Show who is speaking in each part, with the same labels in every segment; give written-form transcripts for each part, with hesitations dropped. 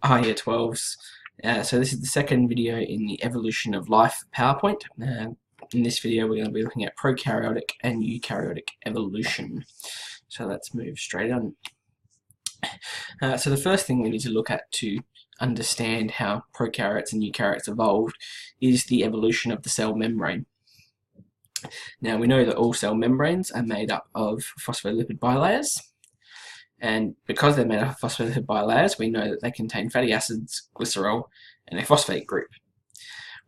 Speaker 1: Hi Year 12s. So this is the second video in the Evolution of Life PowerPoint. In this video we're going to be looking at prokaryotic and eukaryotic evolution. So let's move straight on. So the first thing we need to look at to understand how prokaryotes and eukaryotes evolved is the evolution of the cell membrane. Now we know that all cell membranes are made up of phospholipid bilayers. And because they're made up of phospholipid bilayers, we know that they contain fatty acids, glycerol, and a phosphate group.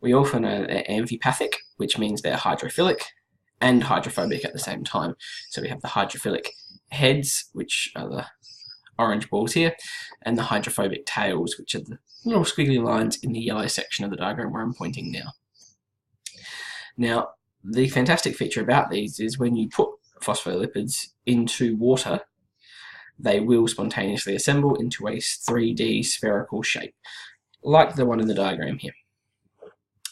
Speaker 1: We also know that they're amphipathic, which means they're hydrophilic and hydrophobic at the same time. So we have the hydrophilic heads, which are the orange balls here, and the hydrophobic tails, which are the little squiggly lines in the yellow section of the diagram where I'm pointing now. Now, the fantastic feature about these is when you put phospholipids into water, they will spontaneously assemble into a 3D spherical shape, like the one in the diagram here.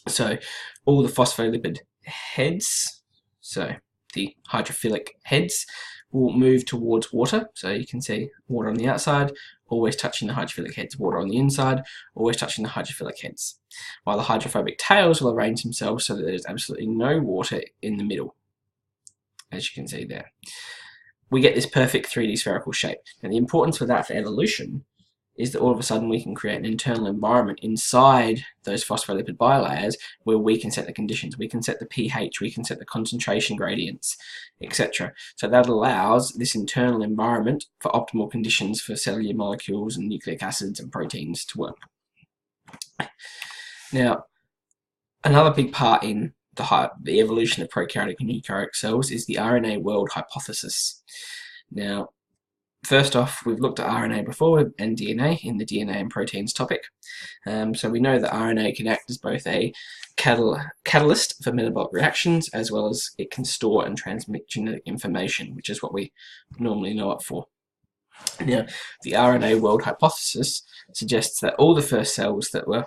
Speaker 1: So all the phospholipid heads, so the hydrophilic heads, will move towards water. So you can see water on the outside, always touching the hydrophilic heads, water on the inside, always touching the hydrophilic heads. While the hydrophobic tails will arrange themselves so that there's absolutely no water in the middle, as you can see there. We get this perfect 3D spherical shape. And the importance for that for evolution is that all of a sudden we can create an internal environment inside those phospholipid bilayers where we can set the conditions. We can set the pH, we can set the concentration gradients, etc. So that allows this internal environment for optimal conditions for cellular molecules and nucleic acids and proteins to work. Now, another big part in the evolution of prokaryotic and eukaryotic cells is the RNA world hypothesis. Now, first off, we've looked at RNA before and DNA in the DNA and proteins topic. So we know that RNA can act as both a catalyst for metabolic reactions, as well as it can store and transmit genetic information, which is what we normally know it for. Now, the RNA world hypothesis suggests that all the first cells that were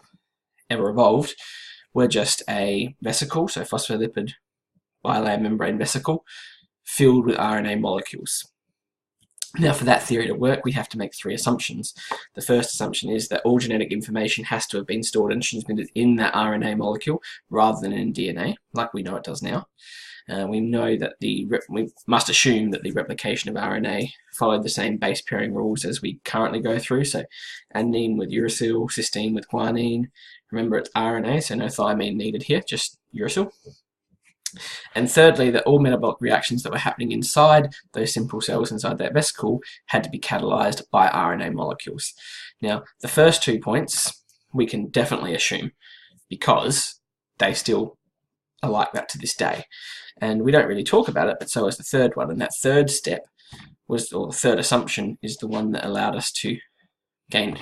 Speaker 1: ever evolved were just a vesicle, so phospholipid bilayer membrane vesicle, filled with RNA molecules. Now, for that theory to work, we have to make three assumptions. The first assumption is that all genetic information has to have been stored and transmitted in that RNA molecule rather than in DNA, like we know it does now. We know that we must assume that the replication of RNA followed the same base pairing rules as we currently go through. So adenine with uracil, cysteine with guanine. Remember, it's RNA, so no thymine needed here, just uracil. And thirdly, that all metabolic reactions that were happening inside those simple cells inside that vesicle had to be catalyzed by RNA molecules. Now, the first 2 points we can definitely assume because they still are like that to this day. And we don't really talk about it, but so is the third one. And that third step was, or the third assumption, is the one that allowed us to gain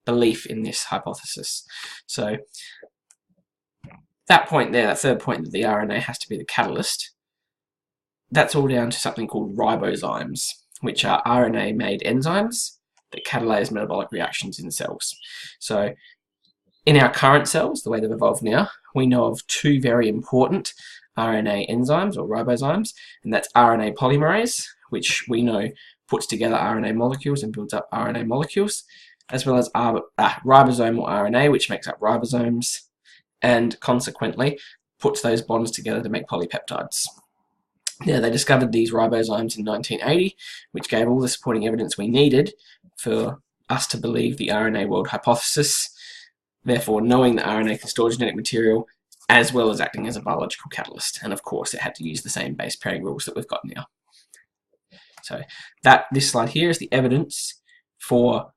Speaker 1: belief in this hypothesis. So that point there, that third point that the RNA has to be the catalyst, that's all down to something called ribozymes, which are RNA-made enzymes that catalyze metabolic reactions in cells. So in our current cells, the way they've evolved now, we know of two very important RNA enzymes or ribozymes, and that's RNA polymerase, which we know puts together RNA molecules and builds up RNA molecules, as well as ribosomal RNA, which makes up ribosomes, and consequently puts those bonds together to make polypeptides. Now, they discovered these ribozymes in 1980, which gave all the supporting evidence we needed for us to believe the RNA world hypothesis, therefore knowing that RNA can store genetic material as well as acting as a biological catalyst. And of course, it had to use the same base pairing rules that we've got now. So this slide here is the evidence for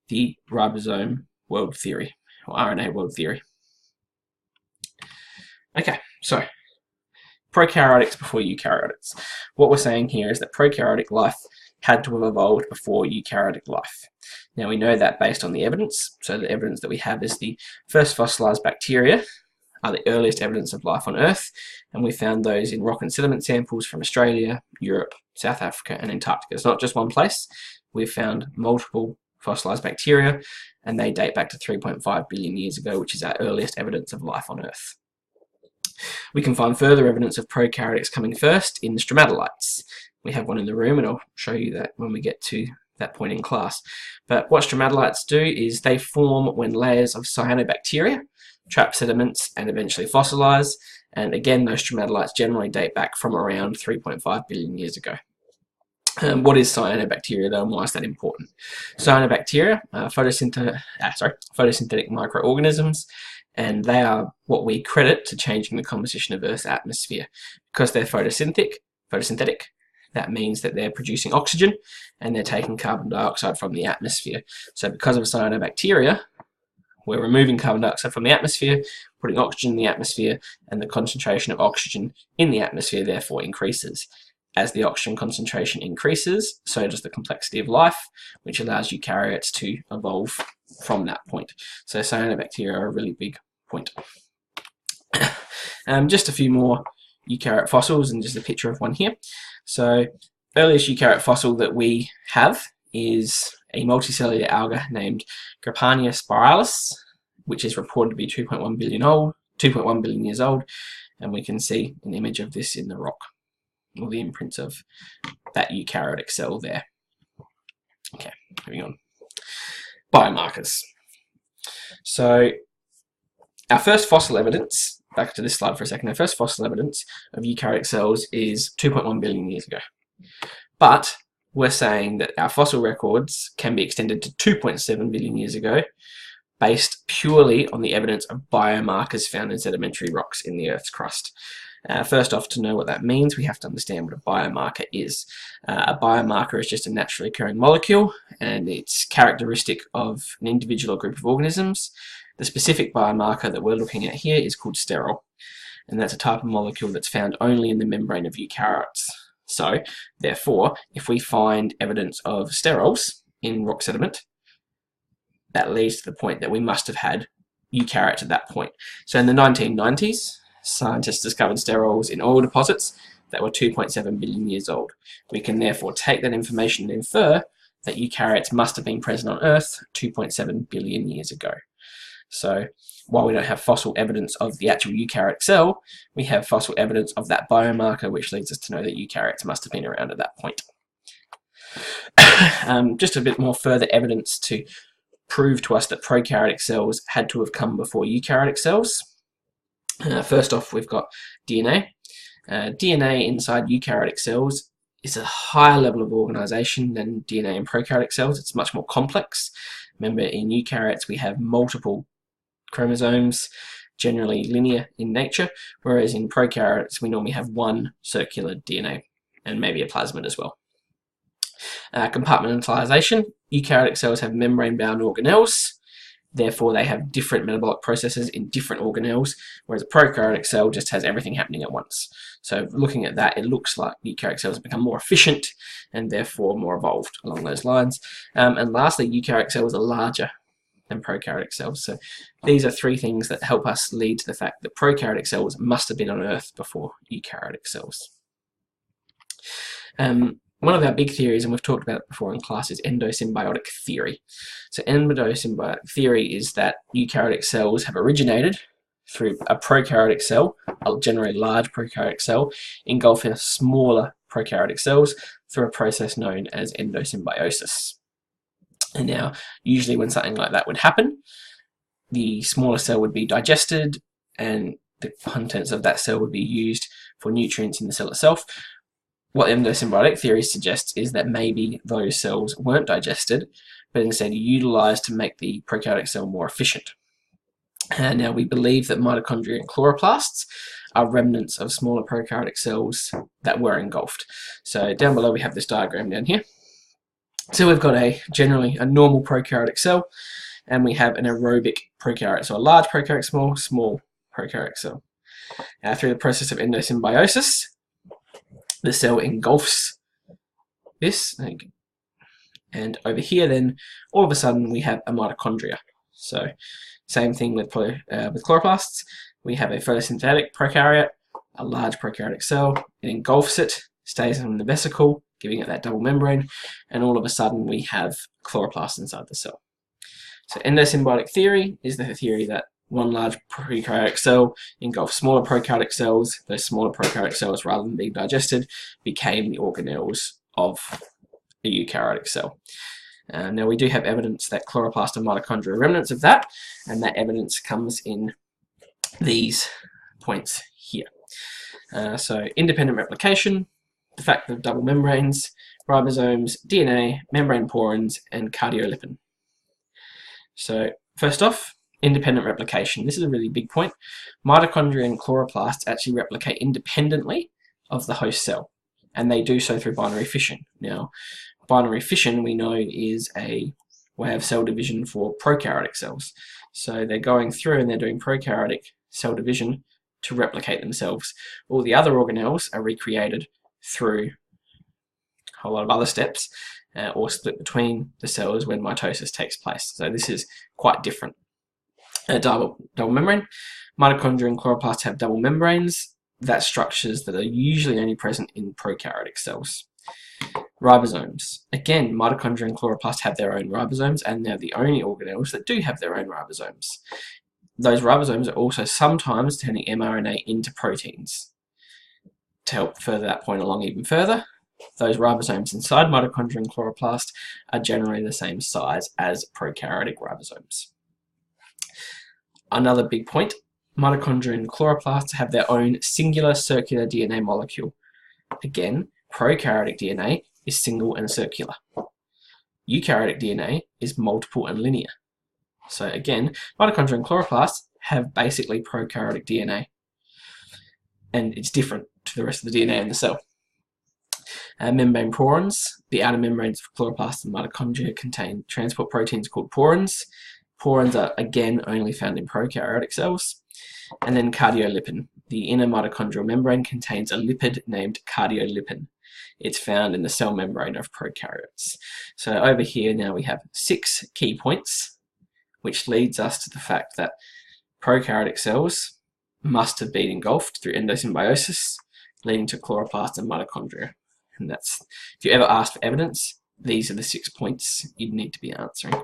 Speaker 1: the ribosome world theory, or RNA world theory. Okay, so prokaryotics before eukaryotics. What we're saying here is that prokaryotic life had to have evolved before eukaryotic life. Now, we know that based on the evidence. So the evidence that we have is the first fossilized bacteria are the earliest evidence of life on Earth, and we found those in rock and sediment samples from Australia, Europe, South Africa, and Antarctica. It's not just one place. We've found multiple fossilized bacteria, and they date back to 3.5 billion years ago, which is our earliest evidence of life on Earth. We can find further evidence of prokaryotics coming first in the stromatolites. We have one in the room, and I'll show you that when we get to that point in class. But what stromatolites do is they form when layers of cyanobacteria trap sediments and eventually fossilize. And again, those stromatolites generally date back from around 3.5 billion years ago. What is cyanobacteria though, and why is that important? Cyanobacteria are photosynthetic microorganisms, and they are what we credit to changing the composition of Earth's atmosphere. Because they're photosynthetic, that means that they're producing oxygen and they're taking carbon dioxide from the atmosphere. So because of cyanobacteria, we're removing carbon dioxide from the atmosphere, putting oxygen in the atmosphere, and the concentration of oxygen in the atmosphere therefore increases. As the oxygen concentration increases, so does the complexity of life, which allows eukaryotes to evolve from that point. So cyanobacteria are a really big point. Just a few more eukaryote fossils and just a picture of one here. So earliest eukaryote fossil that we have is a multicellular alga named Grapania spiralis, which is reported to be 2.1 billion years old, and we can see an image of this in the rock, or the imprints of that eukaryotic cell there. Okay, moving on. Biomarkers. So our first fossil evidence, back to this slide for a second, our first fossil evidence of eukaryotic cells is 2.1 billion years ago. But we're saying that our fossil records can be extended to 2.7 billion years ago, based purely on the evidence of biomarkers found in sedimentary rocks in the Earth's crust. First off, to know what that means, we have to understand what a biomarker is. A biomarker is just a naturally occurring molecule, and it's characteristic of an individual or group of organisms. The specific biomarker that we're looking at here is called sterol, and that's a type of molecule that's found only in the membrane of eukaryotes. So, therefore, if we find evidence of sterols in rock sediment, that leads to the point that we must have had eukaryotes at that point. So in the 1990s, scientists discovered sterols in oil deposits that were 2.7 billion years old. We can therefore take that information and infer that eukaryotes must have been present on Earth 2.7 billion years ago. So while we don't have fossil evidence of the actual eukaryotic cell, we have fossil evidence of that biomarker, which leads us to know that eukaryotes must have been around at that point. Just a bit more further evidence to prove to us that prokaryotic cells had to have come before eukaryotic cells. First off, we've got DNA. DNA inside eukaryotic cells is a higher level of organisation than DNA in prokaryotic cells. It's much more complex. Remember, in eukaryotes we have multiple chromosomes, generally linear in nature, whereas in prokaryotes we normally have one circular DNA and maybe a plasmid as well. Compartmentalization. Eukaryotic cells have membrane-bound organelles, therefore they have different metabolic processes in different organelles, whereas a prokaryotic cell just has everything happening at once. So looking at that, it looks like eukaryotic cells have become more efficient and therefore more evolved along those lines. And lastly, eukaryotic cells are larger than prokaryotic cells. So these are three things that help us lead to the fact that prokaryotic cells must have been on Earth before eukaryotic cells. One of our big theories, and we've talked about it before in class, is endosymbiotic theory. So endosymbiotic theory is that eukaryotic cells have originated through a prokaryotic cell, a generally large prokaryotic cell, engulfing smaller prokaryotic cells through a process known as endosymbiosis. And now, usually when something like that would happen, the smaller cell would be digested and the contents of that cell would be used for nutrients in the cell itself. What endosymbiotic theory suggests is that maybe those cells weren't digested, but instead utilised to make the prokaryotic cell more efficient. And now we believe that mitochondria and chloroplasts are remnants of smaller prokaryotic cells that were engulfed. So down below we have this diagram down here. So we've got generally a normal prokaryotic cell, and we have an aerobic prokaryote, so a large prokaryotic, small prokaryotic cell. Through the process of endosymbiosis, the cell engulfs this, and over here then all of a sudden we have a mitochondria. So same thing with chloroplasts. We have a photosynthetic prokaryote, a large prokaryotic cell. It engulfs it, stays in the vesicle, giving it that double membrane, and all of a sudden we have chloroplasts inside the cell. So endosymbiotic theory is the theory that one large prokaryotic cell engulfs smaller prokaryotic cells. Those smaller prokaryotic cells, rather than being digested, became the organelles of a eukaryotic cell. Now we do have evidence that chloroplast and mitochondria are remnants of that, and that evidence comes in these points here. So independent replication, the fact of double membranes, ribosomes, DNA, membrane porins, and cardiolipin. So first off, independent replication. This is a really big point. Mitochondria and chloroplasts actually replicate independently of the host cell, and they do so through binary fission. Now, binary fission, we know, is a way of cell division for prokaryotic cells. So they're going through and they're doing prokaryotic cell division to replicate themselves. All the other organelles are recreated through a whole lot of other steps, or split between the cells when mitosis takes place. So this is quite different. Double membrane. Mitochondria and chloroplasts have double membranes. That's structures that are usually only present in prokaryotic cells. Ribosomes. Again, mitochondria and chloroplasts have their own ribosomes, and they're the only organelles that do have their own ribosomes. Those ribosomes are also sometimes turning mRNA into proteins. To help further that point along even further, those ribosomes inside mitochondria and chloroplast are generally the same size as prokaryotic ribosomes. Another big point, mitochondria and chloroplasts have their own singular circular DNA molecule. Again, prokaryotic DNA is single and circular. Eukaryotic DNA is multiple and linear. So again, mitochondria and chloroplasts have basically prokaryotic DNA, and it's different to the rest of the DNA in the cell. Membrane porins. The outer membranes of chloroplasts and mitochondria contain transport proteins called porins. Porins are again only found in prokaryotic cells. And then cardiolipin. The inner mitochondrial membrane contains a lipid named cardiolipin. It's found in the cell membrane of prokaryotes. So over here now we have 6 key points, which leads us to the fact that prokaryotic cells must have been engulfed through endosymbiosis, leading to chloroplasts and mitochondria. And that's, if you ever ask for evidence, these are the 6 points you'd need to be answering.